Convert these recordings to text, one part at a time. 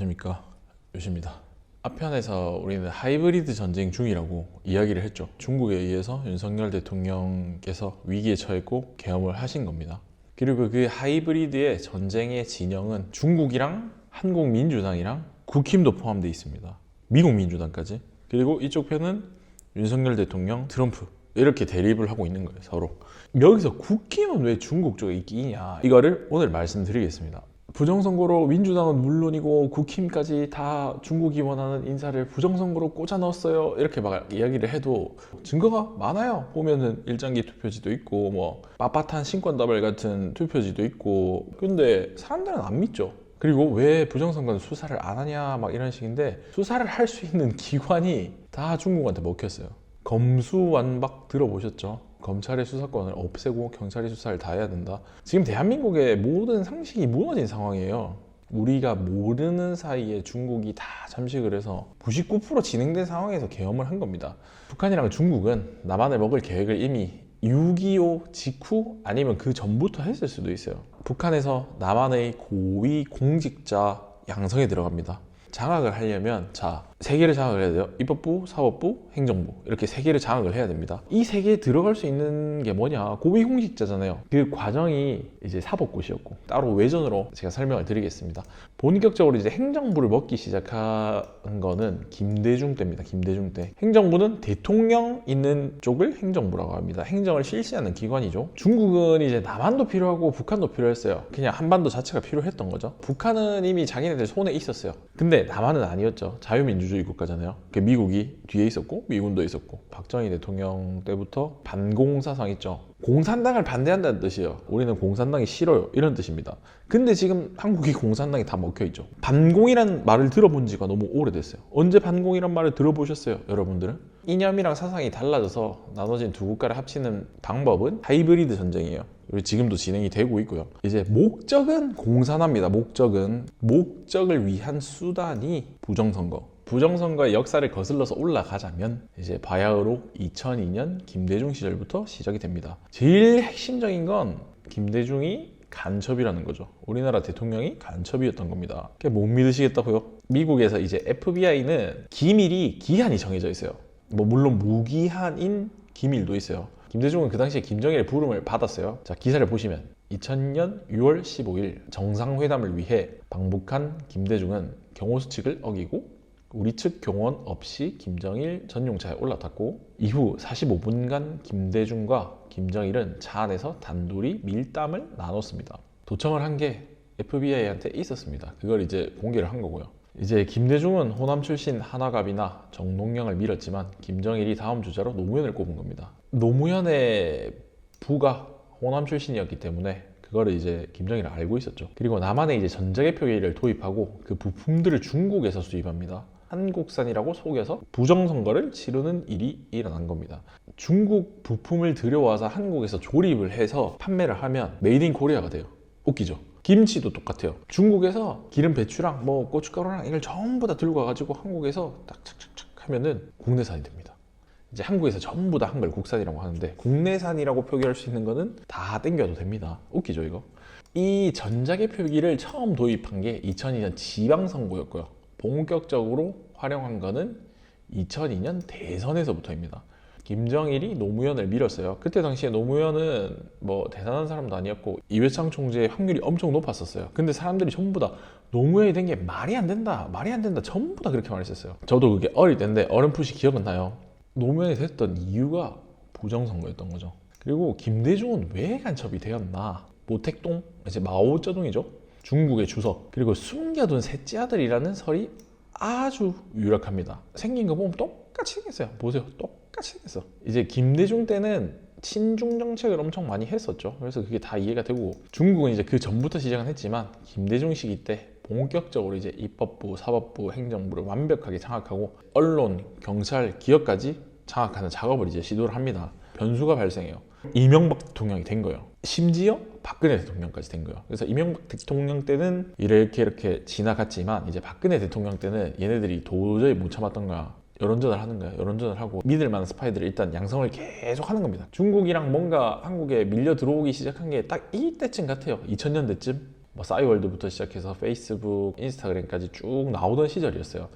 안녕하십니까, 요시입니다. 앞편에서 우리는 하이브리드 전쟁 중이라고 이야기를 했죠. 중국에 의해서 윤석열 대통령께서 위기에 처했고 계엄을 하신 겁니다. 그리고 그 하이브리드의 전쟁의 진영은 중국이랑 한국민주당이랑 국힘도 포함되어 있습니다. 미국 민주당까지. 그리고 이쪽 편은 윤석열 대통령, 트럼프, 이렇게 대립을 하고 있는 거예요, 서로. 여기서 국힘은 왜 중국 쪽에 있기냐, 이거를 오늘 말씀드리겠습니다. 부정선거로 민주당은 물론이고 국힘까지 다 중국이 원하는 인사를 부정선거로 꽂아 넣었어요, 이렇게 막 이야기를 해도 증거가 많아요. 보면은 일장기 투표지도 있고 뭐 빳빳한 신권다발 같은 투표지도 있고. 근데 사람들은 안 믿죠. 그리고 왜 부정선거는 수사를 안 하냐 막 이런 식인데, 수사를 할 수 있는 기관이 다 중국한테 먹혔어요. 검수완박 들어보셨죠? 검찰의 수사권을 없애고 경찰이 수사를 다 해야 된다. 지금 대한민국의 모든 상식이 무너진 상황이에요. 우리가 모르는 사이에 중국이 다 잠식을 해서 99% 진행된 상황에서 계엄을 한 겁니다. 북한이랑 중국은 남한을 먹을 계획을 이미 6.25 직후 아니면 그 전부터 했을 수도 있어요. 북한에서 남한의 고위 공직자 양성에 들어갑니다. 장악을 하려면 세 개를 장악을 해야 돼요. 입법부, 사법부, 행정부, 이렇게 세 개를 장악을 해야 됩니다. 이 세 개에 들어갈 수 있는 게 뭐냐, 고위공직자잖아요. 그 과정이 이제 사법고시였고, 따로 외전으로 제가 설명을 드리겠습니다. 본격적으로 이제 행정부를 먹기 시작한 거는 김대중 때입니다. 김대중 때. 행정부는 대통령 있는 쪽을 행정부라고 합니다. 행정을 실시하는 기관이죠. 중국은 이제 남한도 필요하고 북한도 필요했어요. 그냥 한반도 자체가 필요했던 거죠. 북한은 이미 자기네들 손에 있었어요. 근데 남한은 아니었죠. 자유민주주의 국가잖아요. 미국이 뒤에 있었고 미군도 있었고, 박정희 대통령 때부터 반공사상 있죠. 공산당을 반대한다는 뜻이에요. 우리는 공산당이 싫어요, 이런 뜻입니다. 근데 지금 한국이 공산당이 다 먹혀있죠. 반공이란 말을 들어본 지가 너무 오래됐어요. 언제 반공이란 말을 들어보셨어요, 여러분들은? 이념이랑 사상이 달라져서 나눠진 두 국가를 합치는 방법은 하이브리드 전쟁이에요. 지금도 진행이 되고 있고요. 이제 목적은 공산화입니다. 목적을 위한 수단이 부정선거. 부정선거의 역사를 거슬러서 올라가자면 이제 바야흐로 2002년 김대중 시절부터 시작이 됩니다. 제일 핵심적인 건 김대중이 간첩이라는 거죠. 우리나라 대통령이 간첩이었던 겁니다. 못 믿으시겠다고요? 미국에서 이제 FBI는 기밀이 기한이 정해져 있어요. 물론 무기한인 기밀도 있어요. 김대중은 그 당시에 김정일의 부름을 받았어요. 자, 기사를 보시면 2000년 6월 15일 정상회담을 위해 방북한 김대중은 경호수칙을 어기고 우리 측 경호원 없이 김정일 전용차에 올라탔고, 이후 45분간 김대중과 김정일은 차 안에서 단둘이 밀담을 나눴습니다. 도청을 한 게 FBI한테 있었습니다. 그걸 이제 공개를 한 거고요. 이제 김대중은 호남 출신 한화갑이나 정동영을 밀었지만 김정일이 다음 주자로 노무현을 꼽은 겁니다. 노무현의 부가 호남 출신이었기 때문에 그거를 이제 김정일은 알고 있었죠. 그리고 남한에 이제 전자개표기를 도입하고 그 부품들을 중국에서 수입합니다. 한국산이라고 속여서 부정선거를 치르는 일이 일어난 겁니다. 중국 부품을 들여와서 한국에서 조립을 해서 판매를 하면 메이드 인 코리아가 돼요. 웃기죠? 김치도 똑같아요. 중국에서 기름, 배추랑 뭐 고춧가루랑 이걸 전부 다 들고 와가지고 한국에서 딱 착착착 하면은 국내산이 됩니다. 이제 한국에서 전부 다 한 걸 국산이라고 하는데, 국내산이라고 표기할 수 있는 거는 다 땡겨도 됩니다. 웃기죠, 이거? 이 전자개표기를 처음 도입한 게 2002년 지방선거였고요. 본격적으로 활용한 거는 2002년 대선에서부터입니다. 김정일이 노무현을 밀었어요. 그때 당시에 노무현은 뭐 대단한 사람도 아니었고 이회창 총재의 확률이 엄청 높았었어요. 근데 사람들이 전부 다 노무현이 된 게 말이 안 된다, 전부 다 그렇게 말했었어요. 저도 그게 어릴 때인데 어렴풋이 기억은 나요. 노무현이 됐던 이유가 부정선거였던 거죠. 그리고 김대중은 왜 간첩이 되었나? 모택동, 이제 마오쩌둥이죠. 중국의 주석, 그리고 숨겨둔 셋째 아들이라는 설이 아주 유력합니다. 생긴 거 보면 똑같이 생겼어요. 보세요, 똑같이 생겼어. 이제 김대중 때는 친중 정책을 엄청 많이 했었죠. 그래서 그게 다 이해가 되고, 중국은 이제 그 전부터 시작은 했지만 김대중 시기 때 본격적으로 이제 입법부, 사법부, 행정부를 완벽하게 장악하고 언론, 경찰, 기업까지 장악하는 작업을 이제 시도를 합니다. 변수가 발생해요. 이명박 대통령이 된 거예요. 심지어 박근혜 대통령까지 된 거예요. 그래서 이명박 대통령 때는 이렇게 지나갔지만, 이제 박근혜 대통령 때는 얘네들이 도저히 못 참았던 거야. 여론전을 하는 거야. 여론전을 하고 믿을 만한 스파이들을 일단 양성을 계속 하는 겁니다. 중국이랑 뭔가 한국에 밀려 들어오기 시작한 게 딱 이때쯤 같아요. 2000년대쯤. 뭐 싸이월드부터 시작해서 페이스북, 인스타그램까지 쭉 나오던 시절이었어요.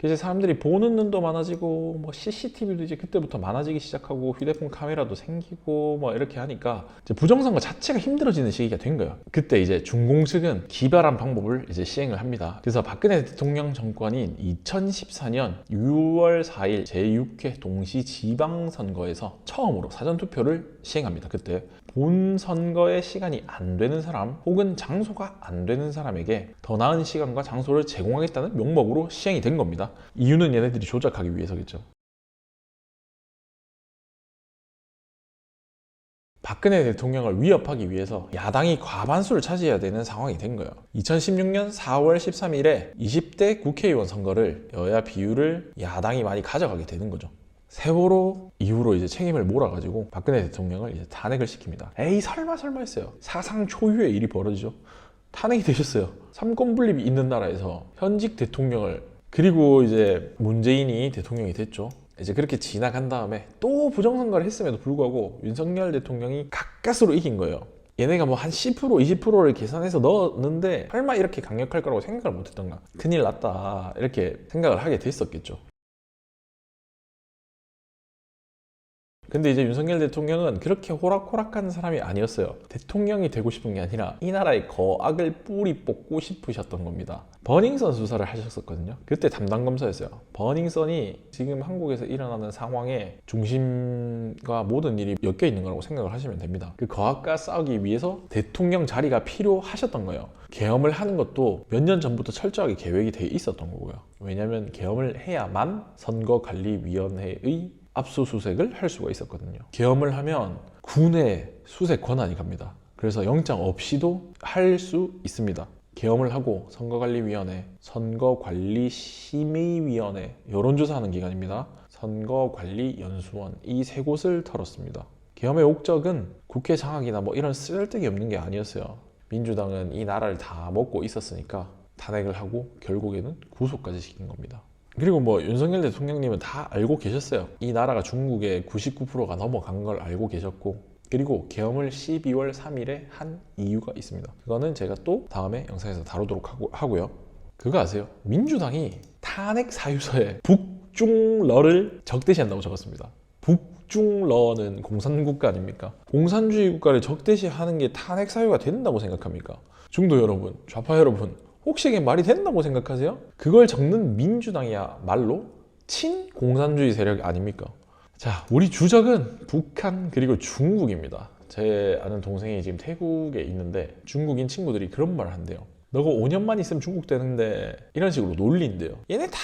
이제 사람들이 보는 눈도 많아지고 뭐 CCTV도 이제 그때부터 많아지기 시작하고 휴대폰 카메라도 생기고 뭐 이렇게 하니까 이제 부정선거 자체가 힘들어지는 시기가 된 거예요. 그때 이제 중공 측은 기발한 방법을 이제 시행을 합니다. 그래서 박근혜 대통령 정권인 2014년 6월 4일 제6회 동시 지방선거에서 처음으로 사전투표를 시행합니다. 그때 본 선거의 시간이 안 되는 사람 혹은 장소가 안 되는 사람에게 더 나은 시간과 장소를 제공하겠다는 명목으로 시행이 된 겁니다. 이유는 얘네들이 조작하기 위해서겠죠. 박근혜 대통령을 위협하기 위해서 야당이 과반수를 차지해야 되는 상황이 된 거예요. 2016년 4월 13일에 20대 국회의원 선거를 여야 비율을 야당이 많이 가져가게 되는 거죠. 세월호 이후로 이제 책임을 몰아가지고 박근혜 대통령을 이제 탄핵을 시킵니다. 에이 설마 했어요. 사상 초유의 일이 벌어지죠. 탄핵이 되셨어요. 삼권 분립이 있는 나라에서 현직 대통령을, 그리고 이제 문재인이 대통령이 됐죠. 이제 그렇게 지나간 다음에 또 부정선거를 했음에도 불구하고 윤석열 대통령이 가까스로 이긴 거예요. 얘네가 뭐 한 10%, 20%를 계산해서 넣었는데 설마 이렇게 강력할 거라고 생각을 못 했던가. 큰일 났다 이렇게 생각을 하게 됐었겠죠. 근데 이제 윤석열 대통령은 그렇게 호락호락한 사람이 아니었어요. 대통령이 되고 싶은 게 아니라 이 나라의 거악을 뿌리 뽑고 싶으셨던 겁니다. 버닝썬 수사를 하셨었거든요. 그때 담당 검사였어요. 버닝썬이 지금 한국에서 일어나는 상황의 중심과 모든 일이 엮여 있는 거라고 생각을 하시면 됩니다. 그 거악과 싸우기 위해서 대통령 자리가 필요하셨던 거예요. 계엄을 하는 것도 몇 년 전부터 철저하게 계획이 돼 있었던 거고요. 왜냐하면 계엄을 해야만 선거관리위원회의 압수수색을 할 수가 있었거든요. 계엄을 하면 군의 수색 권한이 갑니다. 그래서 영장 없이도 할 수 있습니다. 계엄을 하고 선거관리위원회, 선거관리심의위원회, 여론조사하는 기관입니다. 선거관리연수원, 이 세 곳을 털었습니다. 계엄의 목적은 국회 장악이나 뭐 이런 쓸데기 없는 게 아니었어요. 민주당은 이 나라를 다 먹고 있었으니까 탄핵을 하고 결국에는 구속까지 시킨 겁니다. 그리고 뭐 윤석열 대통령님은 다 알고 계셨어요. 이 나라가 중국의 99%가 넘어간 걸 알고 계셨고, 그리고 계엄을 12월 3일에 한 이유가 있습니다. 그거는 제가 또 다음에 영상에서 다루도록 하고요. 그거 아세요? 민주당이 탄핵 사유서에 북중러를 적대시한다고 적었습니다. 북중러는 공산국가 아닙니까? 공산주의 국가를 적대시하는 게 탄핵 사유가 된다고 생각합니까? 중도 여러분, 좌파 여러분, 혹시 이게 말이 된다고 생각하세요? 그걸 적는 민주당이야말로 친공산주의 세력 아닙니까? 자, 우리 주적은 북한 그리고 중국입니다. 제 아는 동생이 지금 태국에 있는데 중국인 친구들이 그런 말을 한대요. 너가 5년만 있으면 중국 되는데, 이런 식으로 놀린대요. 얘네 다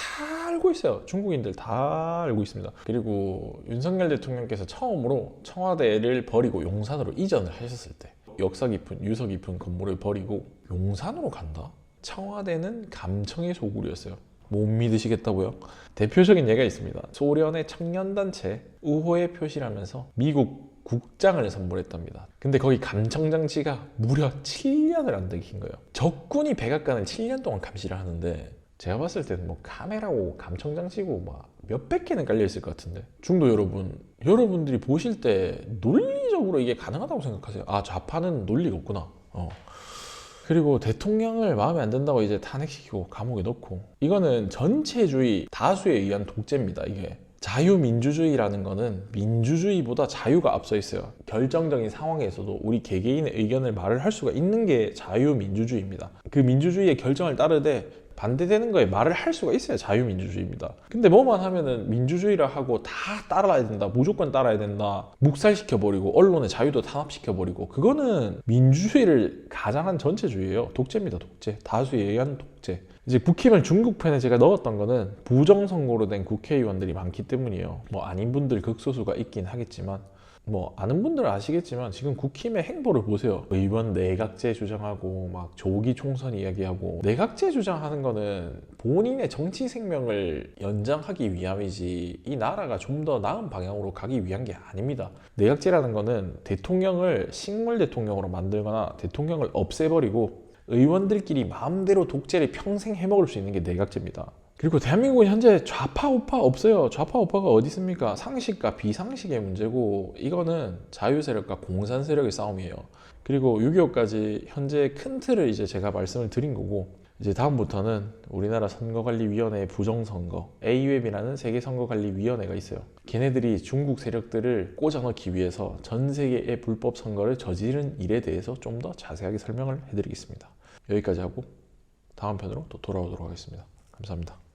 알고 있어요. 중국인들 다 알고 있습니다. 그리고 윤석열 대통령께서 처음으로 청와대를 버리고 용산으로 이전을 하셨을 때 역사 깊은 유서 깊은 건물을 버리고 용산으로 간다? 청와대는 감청의 소굴이었어요. 못 믿으시겠다고요? 대표적인 예가 있습니다. 소련의 청년단체 우호의 표시라면서 미국 국장을 선물했답니다. 근데 거기 감청 장치가 무려 7년을 안 들킨 거예요. 적군이 백악관을 7년 동안 감시를 하는데, 제가 봤을 때는 뭐 카메라고 감청 장치고 막 몇백 개는 깔려 있을 것 같은데, 중도 여러분, 여러분들이 보실 때 논리적으로 이게 가능하다고 생각하세요? 아, 좌파는 논리가 없구나. 그리고 대통령을 마음에 안 든다고 이제 탄핵시키고 감옥에 넣고, 이거는 전체주의 다수에 의한 독재입니다. 이게 자유민주주의라는 거는 민주주의보다 자유가 앞서 있어요. 결정적인 상황에서도 우리 개개인의 의견을 말을 할 수가 있는 게 자유민주주의입니다. 그 민주주의의 결정을 따르되 반대되는 거에 말을 할 수가 있어야 자유민주주의입니다. 근데 뭐만 하면은 민주주의라 하고 다 따라야 된다, 무조건 따라야 된다, 묵살시켜버리고 언론의 자유도 탄압시켜버리고, 그거는 민주주의를 가장한 전체주의예요. 독재입니다. 독재. 다수에 의한 독재. 이제 국힘을 중국 편에 제가 넣었던 거는 부정선거로 된 국회의원들이 많기 때문이에요. 뭐 아닌 분들 극소수가 있긴 하겠지만, 뭐 아는 분들은 아시겠지만 지금 국힘의 행보를 보세요. 의원 내각제 주장하고 막 조기 총선 이야기하고. 내각제 주장하는 거는 본인의 정치 생명을 연장하기 위함이지 이 나라가 좀 더 나은 방향으로 가기 위한 게 아닙니다. 내각제라는 거는 대통령을 식물 대통령으로 만들거나 대통령을 없애버리고 의원들끼리 마음대로 독재를 평생 해먹을 수 있는 게 내각제입니다. 그리고 대한민국은 현재 좌파 우파 없어요. 좌파 우파가 어디 있습니까? 상식과 비상식의 문제고 이거는 자유 세력과 공산 세력의 싸움이에요. 그리고 6.25까지 현재 큰 틀을 이제 제가 말씀을 드린 거고, 이제 다음부터는 우리나라 선거관리위원회의 부정선거 AWEB이라는 세계선거관리위원회가 있어요. 걔네들이 중국 세력들을 꽂아넣기 위해서 전 세계의 불법 선거를 저지른 일에 대해서 좀 더 자세하게 설명을 해드리겠습니다. 여기까지 하고 다음 편으로 또 돌아오도록 하겠습니다. 감사합니다.